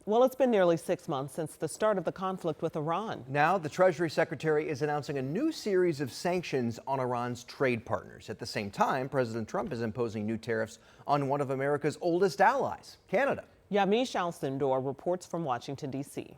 Well, it's been nearly 6 months since the start of the conflict with Iran. Now, the Treasury Secretary is announcing a new series of sanctions on Iran's trade partners. At the same time, President Trump is imposing new tariffs on one of America's oldest allies, Canada. Yamiche Alcindor reports from Washington, D.C.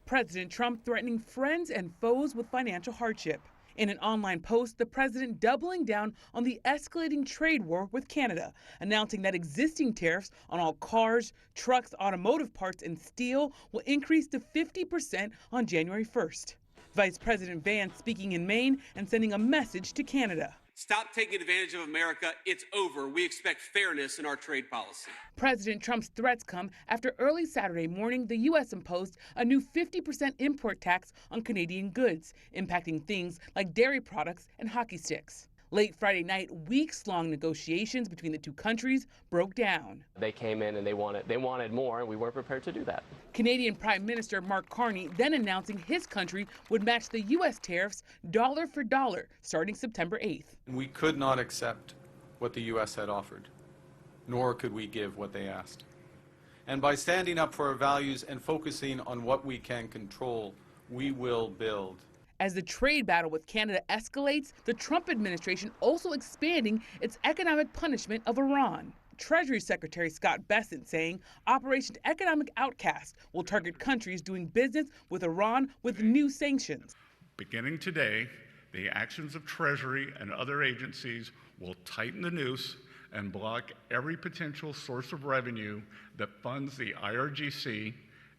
President Trump threatening friends and foes with financial hardship. In an online post, the president doubling down on the escalating trade war with Canada, announcing that existing tariffs on all cars, trucks, automotive parts, and steel will increase to 50% on January 1st. Vice President Vance speaking in Maine and sending a message to Canada. Stop taking advantage of America. It's over. We expect fairness in our trade policy. President Trump's threats come after early Saturday morning, the U.S. imposed a new 50% import tax on Canadian goods, impacting things like dairy products and hockey sticks. Late Friday night, weeks-long negotiations between the two countries broke down. They came in and they wanted more, and we weren't prepared to do that. Canadian Prime Minister Mark Carney then announcing his country would match the U.S. tariffs dollar for dollar starting September 8th. We could not accept what the U.S. had offered, nor could we give what they asked. And by standing up for our values and focusing on what we can control, we will build. As the trade battle with Canada escalates, the Trump administration also expanding its economic punishment of Iran. Treasury Secretary Scott Bessent saying Operation Economic Outcast will target countries doing business with Iran with new sanctions. Beginning today, the actions of Treasury and other agencies will tighten the noose and block every potential source of revenue that funds the IRGC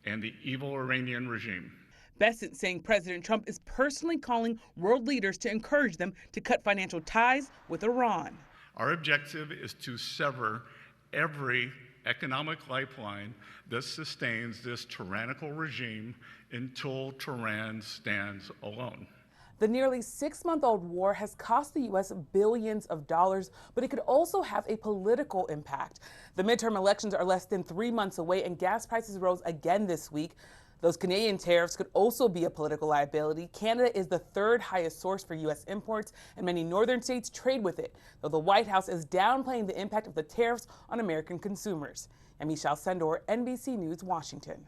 and the evil Iranian regime. Bessent saying President Trump is personally calling world leaders to encourage them to cut financial ties with Iran. Our objective is to sever every economic lifeline that sustains this tyrannical regime until Tehran stands alone. The nearly 6-month-old war has cost the U.S. billions of dollars, but it could also have a political impact. The midterm elections are less than 3 months away, and gas prices rose again this week. Those Canadian tariffs could also be a political liability. Canada is the third highest source for U.S. imports, and many northern states trade with it, though the White House is downplaying the impact of the tariffs on American consumers. Yamiche Alcindor, NBC News, Washington.